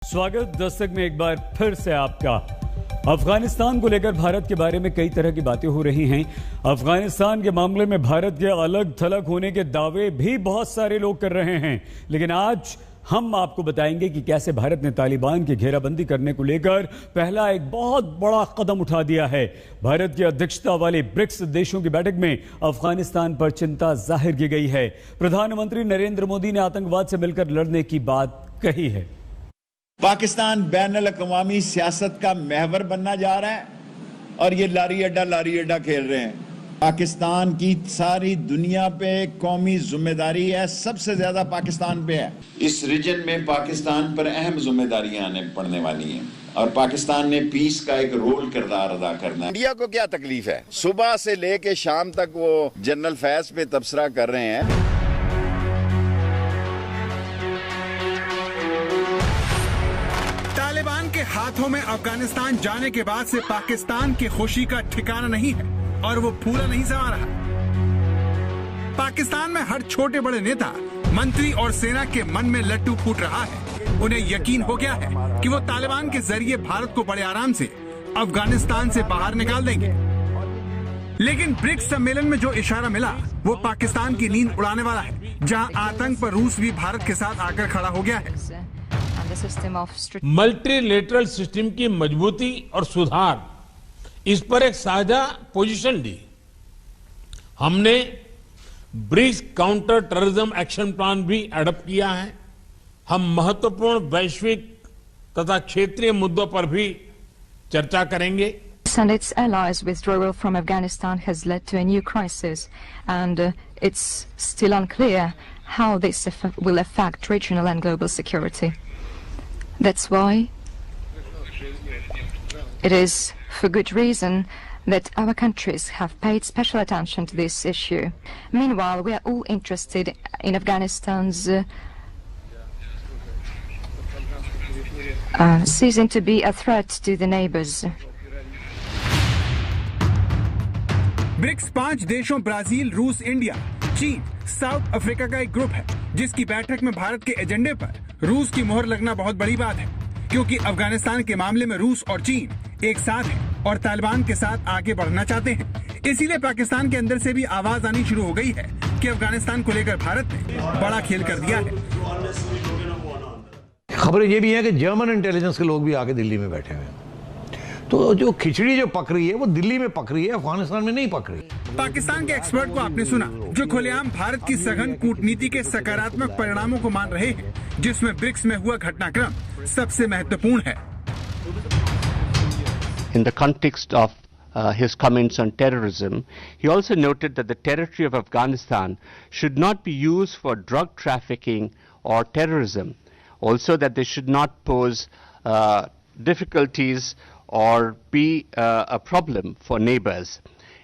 स्वागत दस्तक में एक बार फिर से आपका। अफगानिस्तान को लेकर भारत के बारे में कई तरह की बातें हो रही हैं। अफगानिस्तान के मामले में भारत के अलग थलग होने के दावे भी बहुत सारे लोग कर रहे हैं, लेकिन आज हम आपको बताएंगे कि कैसे भारत ने तालिबान की घेराबंदी करने को लेकर पहला एक बहुत बड़ा कदम उठा दिया है। भारत की अध्यक्षता वाली ब्रिक्स देशों की बैठक में अफगानिस्तान पर चिंता जाहिर की गई है। प्रधानमंत्री नरेंद्र मोदी ने आतंकवाद से मिलकर लड़ने की बात कही है। पाकिस्तान बैनुल-अक़वामी सियासत का महवर बनना जा रहा है और ये लारी अड्डा खेल रहे हैं। पाकिस्तान की सारी दुनिया पे कौमी जिम्मेदारी है, सबसे ज्यादा पाकिस्तान पे है। इस रीजन में पाकिस्तान पर अहम जिम्मेदारियां आने पड़ने वाली हैं और पाकिस्तान ने पीस का एक रोल किरदार अदा करना है। इंडिया को क्या तकलीफ है? सुबह से लेके शाम तक वो जनरल फैज पे तबसरा कर रहे हैं। तालिबान के हाथों में अफगानिस्तान जाने के बाद से पाकिस्तान की खुशी का ठिकाना नहीं है और वो फूला नहीं समा रहा। पाकिस्तान में हर छोटे बड़े नेता, मंत्री और सेना के मन में लट्टू फूट रहा है। उन्हें यकीन हो गया है कि वो तालिबान के जरिए भारत को बड़े आराम से अफगानिस्तान से बाहर निकाल देंगे। लेकिन ब्रिक्स सम्मेलन में जो इशारा मिला वो पाकिस्तान की नींद उड़ाने वाला है, जहां आतंक पर रूस भी भारत के साथ आकर खड़ा हो गया है। मल्टीलेटरल सिस्टम की मजबूती और सुधार, इस पर एक साझा पोजीशन ली। हमने BRICS counter terrorism action plan भी एडॉप्ट किया है। हम महत्वपूर्ण वैश्विक तथा क्षेत्रीय मुद्दों पर भी चर्चा करेंगे। And its allies' withdrawal from Afghanistan has led to a new crisis, and it's still unclear how this will affect regional and global security. That's why it is for good reason that our countries have paid special attention to this issue. Meanwhile, we are all interested in Afghanistan's ceasing to be a threat to the neighbors. BRICS 5 देशों Brazil, रूस, India, चीन, south Africa का एक group है, जिसकी बैठक में भारत के एजेंडे पर रूस की मोहर लगना बहुत बड़ी बात है, क्योंकि अफगानिस्तान के मामले में रूस और चीन एक साथ हैं और तालिबान के साथ आगे बढ़ना चाहते हैं। इसीलिए पाकिस्तान के अंदर से भी आवाज आनी शुरू हो गई है कि अफगानिस्तान को लेकर भारत ने बड़ा खेल कर दिया है। खबरें ये भी है कि जर्मन इंटेलिजेंस के लोग भी आके दिल्ली में बैठे हुए हैं। तो जो खिचड़ी जो पक रही है वो दिल्ली में पक रही है, अफगानिस्तान में नहीं पक रही। पाकिस्तान के एक्सपर्ट को आपने सुना, जो खुलेआम भारत की सघन कूटनीति के सकारात्मक परिणामों को मान रहे हैं, जिसमें ब्रिक्स में हुआ घटनाक्रम सबसे महत्वपूर्ण है। In the context of his comments on terrorism, he also noted that the territory of Afghanistan should not be used for drug trafficking or terrorism. Also that they should not pose difficulties or be a problem for neighbors.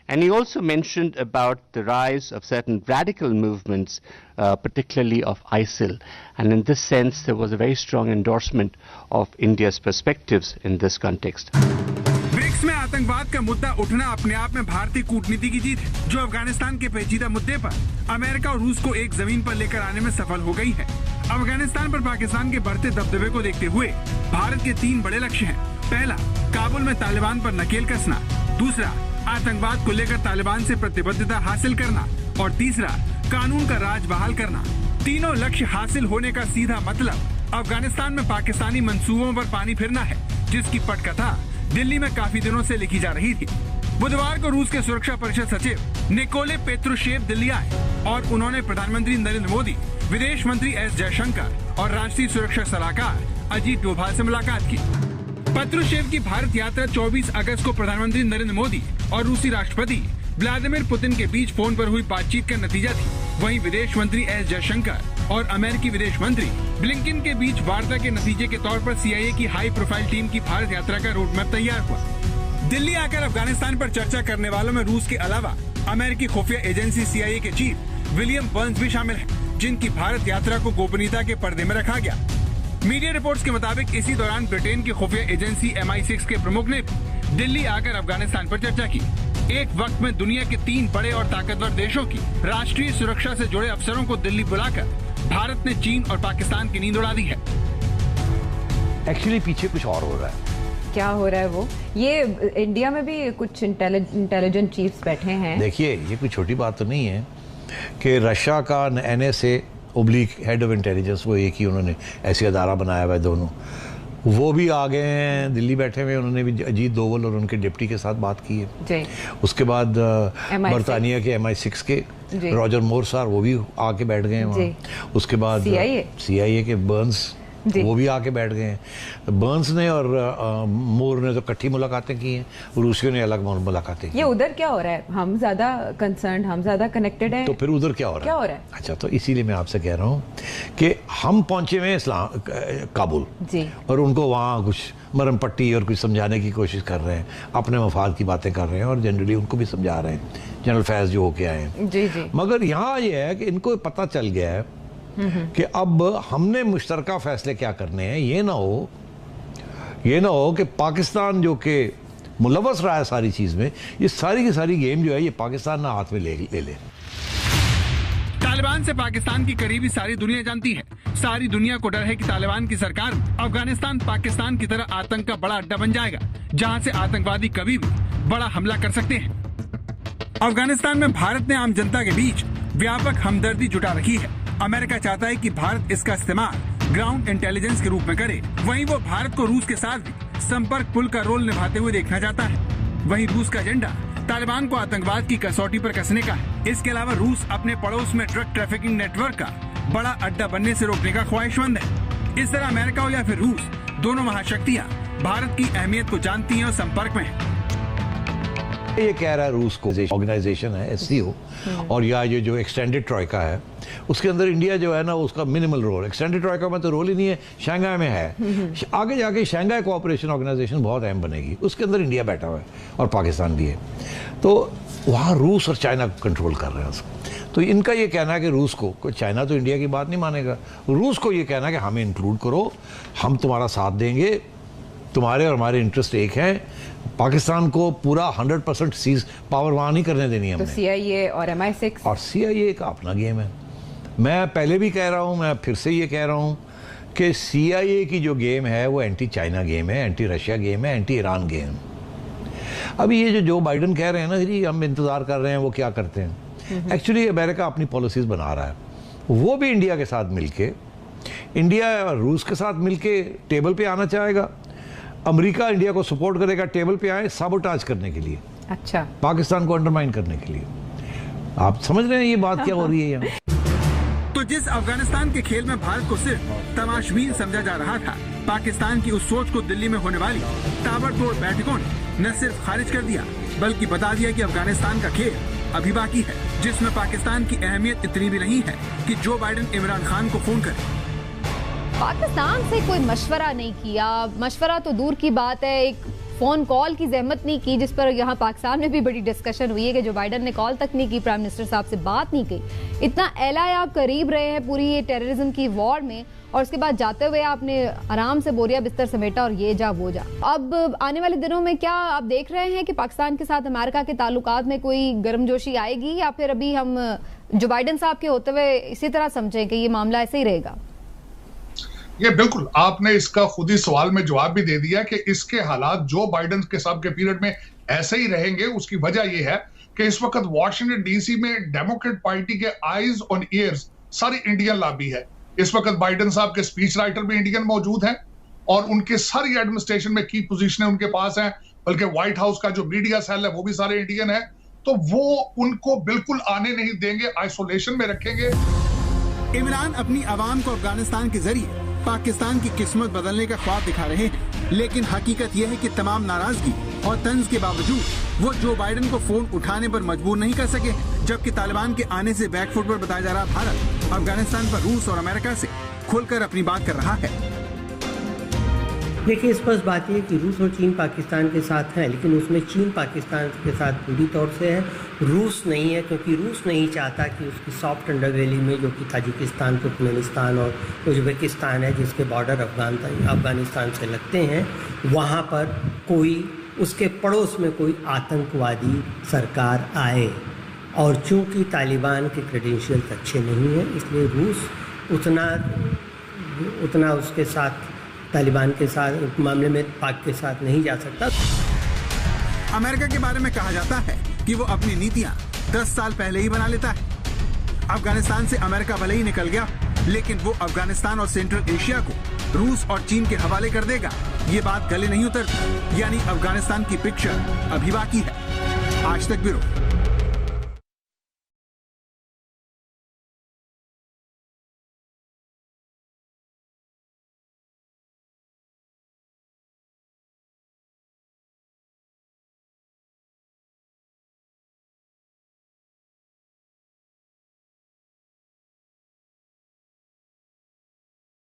And he also mentioned about the rise of certain radical movements, particularly of ISIL. And in this sense, there was a very strong endorsement of India's perspectives in this context. BRICS में आतंकवाद का मुद्दा उठना अपने आप में भारतीय कूटनीति की जीत है, जो अफगानिस्तान के पेचीदा मुद्दे पर अमेरिका और रूस को एक जमीन पर लेकर आने में सफल हो गई है। अफगानिस्तान पर पाकिस्तान के बढ़ते दबदबे को देखते हुए भारत के 3 बड़े लक्ष्य हैं। पहला, काबुल में तालिबान पर नकेल कसना। दूसरा, आतंकवाद को लेकर तालिबान से प्रतिबद्धता हासिल करना। और तीसरा, कानून का राज बहाल करना। तीनों लक्ष्य हासिल होने का सीधा मतलब अफगानिस्तान में पाकिस्तानी मंसूबों पर पानी फिरना है, जिसकी पटकथा दिल्ली में काफी दिनों से लिखी जा रही थी। बुधवार को रूस के सुरक्षा परिषद सचिव निकोले पेत्रुशेव दिल्ली आए और उन्होंने प्रधानमंत्री नरेंद्र मोदी, विदेश मंत्री एस जयशंकर और राष्ट्रीय सुरक्षा सलाहकार अजीत डोभाल से मुलाकात की। पेत्रुशेव की भारत यात्रा 24 अगस्त को प्रधानमंत्री नरेंद्र मोदी और रूसी राष्ट्रपति व्लादिमीर पुतिन के बीच फोन पर हुई बातचीत का नतीजा थी। वहीं विदेश मंत्री एस जयशंकर और अमेरिकी विदेश मंत्री ब्लिंकन के बीच वार्ता के नतीजे के तौर पर CIA की हाई प्रोफाइल टीम की भारत यात्रा का रोड मैप तैयार हुआ। दिल्ली आकर अफगानिस्तान पर चर्चा करने वालों में रूस के अलावा अमेरिकी खुफिया एजेंसी CIA के चीफ विलियम बर्न्स भी शामिल हैं, जिनकी भारत यात्रा को गोपनीयता के पर्दे में रखा गया। मीडिया रिपोर्ट्स के मुताबिक इसी दौरान ब्रिटेन की खुफिया एजेंसी MI6 के प्रमुख ने दिल्ली आकर अफगानिस्तान पर चर्चा की। एक वक्त में दुनिया के 3 बड़े और ताकतवर देशों की राष्ट्रीय सुरक्षा से जुड़े अफसरों को दिल्ली बुलाकर भारत ने चीन और पाकिस्तान की नींद उड़ा दी है। एक्चुअली पीछे कुछ और हो रहा है। क्या हो रहा है वो? ये इंडिया में भी कुछ इंटेलिजेंट चीफ्स बैठे हैं। देखिए, ये कोई छोटी बात तो नहीं है कि रशिया का NSA oblique head of intelligence, वो एक ही उन्होंने ऐसे अदारा बनाया हुआ है, दोनों वो भी आ गए हैं, दिल्ली बैठे हुए। उन्होंने भी अजीत दोवल और उनके डिप्टी के साथ बात की है जी। उसके बाद बरतानिया के MI6 के रॉजर मोर सार, वो भी आके बैठ गए हैं वहाँ। उसके बाद CIA के बर्न्स, वो भी आके बैठ गए हैं। बर्न्स ने और मोर ने तो इकट्ठी मुलाकातें की हैं, रूसियों ने अलग मुलाकातें की। ये उधर क्या हो रहा है? हम ज्यादा कंसर्न, हम ज्यादा कनेक्टेड हैं, तो फिर उधर क्या हो रहा है? अच्छा, तो इसीलिए मैं आपसे कह रहा हूँ कि हम पहुंचे हुए इस्लाम काबुल जी, और उनको वहाँ कुछ मरम पट्टी और कुछ समझाने की कोशिश कर रहे हैं, अपने मफाद की बातें कर रहे हैं, और जनरली उनको भी समझा रहे हैं, जनरल फैज जो होके आए हैं जी जी। मगर यहाँ ये है कि इनको पता चल गया है कि अब हमने मुश्तरका फैसले क्या करने हैं। ये ना हो कि पाकिस्तान जो कि मुलव्वस रहा है सारी चीज में, ये सारी की सारी गेम जो है ये पाकिस्तान ना हाथ में ले ले। तालिबान से पाकिस्तान की करीबी सारी दुनिया जानती है। सारी दुनिया को डर है कि तालिबान की सरकार अफगानिस्तान पाकिस्तान की तरह आतंक का बड़ा अड्डा बन जाएगा, जहां से आतंकवादी कभी भी बड़ा हमला कर सकते हैं। अफगानिस्तान में भारत ने आम जनता के बीच व्यापक हमदर्दी जुटा रखी है। अमेरिका चाहता है कि भारत इसका इस्तेमाल ग्राउंड इंटेलिजेंस के रूप में करे। वहीं वो भारत को रूस के साथ भी संपर्क पुल का रोल निभाते हुए देखना चाहता है। वहीं रूस का एजेंडा तालिबान को आतंकवाद की कसौटी पर कसने का है। इसके अलावा रूस अपने पड़ोस में ड्रग ट्रैफिकिंग नेटवर्क का बड़ा अड्डा बनने से रोकने का ख्वाहिशमंद है। इस तरह अमेरिका हो या फिर रूस, दोनों महाशक्तियां भारत की अहमियत को जानती हैं और संपर्क में हैं। ये कह रहा है रूस को ऑर्गेनाइजेशन है SCO, और या ये जो एक्सटेंडेड ट्रॉयका है उसके अंदर इंडिया जो है ना उसका मिनिमल रोल, एक्सटेंडेड ट्रॉयका में तो रोल ही नहीं है, शंघाई में है। आगे जाके शंघाई कोऑपरेशन ऑर्गेनाइजेशन बहुत अहम बनेगी, उसके अंदर इंडिया बैठा हुआ है और पाकिस्तान भी है। तो वहाँ रूस और चाइना कंट्रोल कर रहे हैं उसको। तो इनका ये कहना है कि रूस को, चाइना तो इंडिया की बात नहीं मानेगा, रूस को ये कहना है कि हमें इंक्लूड करो, हम तुम्हारा साथ देंगे, तुम्हारे और हमारे इंटरेस्ट एक हैं, पाकिस्तान को पूरा 100% सीज पावर वहाँ नहीं करने देनी है। तो CIA और MI6 और CIA का अपना गेम है। मैं पहले भी कह रहा हूँ, मैं फिर से ये कह रहा हूँ कि CIA की जो गेम है वो एंटी चाइना गेम है, एंटी रशिया गेम है, एंटी ईरान गेम। अभी ये जो बाइडन कह रहे हैं ना जी हम इंतज़ार कर रहे हैं वो क्या करते हैं, एक्चुअली अमेरिका अपनी पॉलिसीज बना रहा है। वो भी इंडिया के साथ मिलके, इंडिया और रूस के साथ मिलके टेबल पे आना चाहेगा। अमेरिका इंडिया को सपोर्ट करेगा, टेबल पे आए साबोटाज करने के लिए, अच्छा, पाकिस्तान को अंडरमाइन करने के लिए। आप समझ रहे हैं ये बात क्या हो रही है यहाँ? तो जिस अफगानिस्तान के खेल में भारत को सिर्फ तमाशबीन समझा जा रहा था, पाकिस्तान की उस सोच को दिल्ली में होने वाली ताबड़तोड़ बैठकों ने न सिर्फ खारिज कर दिया बल्कि बता दिया कि अफगानिस्तान का खेल अभी बाकी है, जिसमें पाकिस्तान की अहमियत इतनी भी नहीं है कि जो बाइडन इमरान खान को फोन करे। पाकिस्तान से कोई मशवरा नहीं किया, मशवरा तो दूर की बात है, एक फोन कॉल की जहमत नहीं की, जिस पर यहाँ पाकिस्तान में भी बड़ी डिस्कशन हुई है कि जो बाइडन ने कॉल तक नहीं की, प्राइम मिनिस्टर साहब से बात नहीं की। इतना एलाई आप करीब रहे हैं पूरी ये टेररिज्म की वॉर में, और उसके बाद जाते हुए आपने आराम से बोरिया बिस्तर समेटा और ये जा वो जा। अब आने वाले दिनों में क्या आप देख रहे हैं कि पाकिस्तान के साथ अमेरिका के ताल्लुकात में कोई गर्मजोशी आएगी, या फिर अभी हम जो बाइडन साहब के होते हुए इसी तरह समझें कि ये मामला ऐसे ही रहेगा? ये बिल्कुल आपने इसका खुद ही सवाल में जवाब भी दे दिया कि इसके हालात जो बाइडन के साहब के पीरियड में ऐसे ही रहेंगे। उसकी वजह यह है कि इस वक्त वॉशिंगटन DC में डेमोक्रेट पार्टी के आईज ऑन ईयर्स सारी इंडियन लॉबी है। इस वक्त बाइडन साहब के स्पीच राइटर भी इंडियन मौजूद हैं और उनके सारी एडमिनिस्ट्रेशन में की पोजीशनें उनके पास हैं, बल्कि व्हाइट हाउस का जो मीडिया सेल है वो भी सारे इंडियन है। तो वो उनको बिल्कुल आने नहीं देंगे, आइसोलेशन में रखेंगे। इमरान अपनी आवाम को अफगानिस्तान के जरिए पाकिस्तान की किस्मत बदलने का ख्वाब दिखा रहे हैं, लेकिन हकीकत यह है कि तमाम नाराजगी और तंज के बावजूद वो जो बाइडन को फोन उठाने पर मजबूर नहीं कर सके, जबकि तालिबान के आने से बैकफुट पर बताया जा रहा भारत अफगानिस्तान पर रूस और अमेरिका से खुलकर अपनी बात कर रहा है। देखिए, स्पष्ट बात यह कि रूस और चीन पाकिस्तान के साथ हैं, लेकिन उसमें चीन पाकिस्तान के साथ पूरी तौर से है, रूस नहीं है, क्योंकि रूस नहीं चाहता कि उसकी सॉफ्ट अंडरवेली में, जो कि ताजिकिस्तान, तुर्कमेनिस्तान और उज्बेकिस्तान है जिसके बॉर्डर अफगानिस्तान से लगते हैं, वहाँ पर कोई उसके पड़ोस में कोई आतंकवादी सरकार आए। और चूँकि तालिबान के क्रेडेंशियल्स अच्छे नहीं हैं, इसलिए रूस उतना उसके साथ तालिबान के साथ मामले में पाक के साथ नहीं जा सकता। अमेरिका के बारे में कहा जाता है कि वो अपनी नीतियां 10 साल पहले ही बना लेता है। अफगानिस्तान से अमेरिका भले ही निकल गया, लेकिन वो अफगानिस्तान और सेंट्रल एशिया को रूस और चीन के हवाले कर देगा, ये बात गले नहीं उतरती। यानी अफगानिस्तान की पिक्चर अभी बाकी है। आज तक ब्यूरो।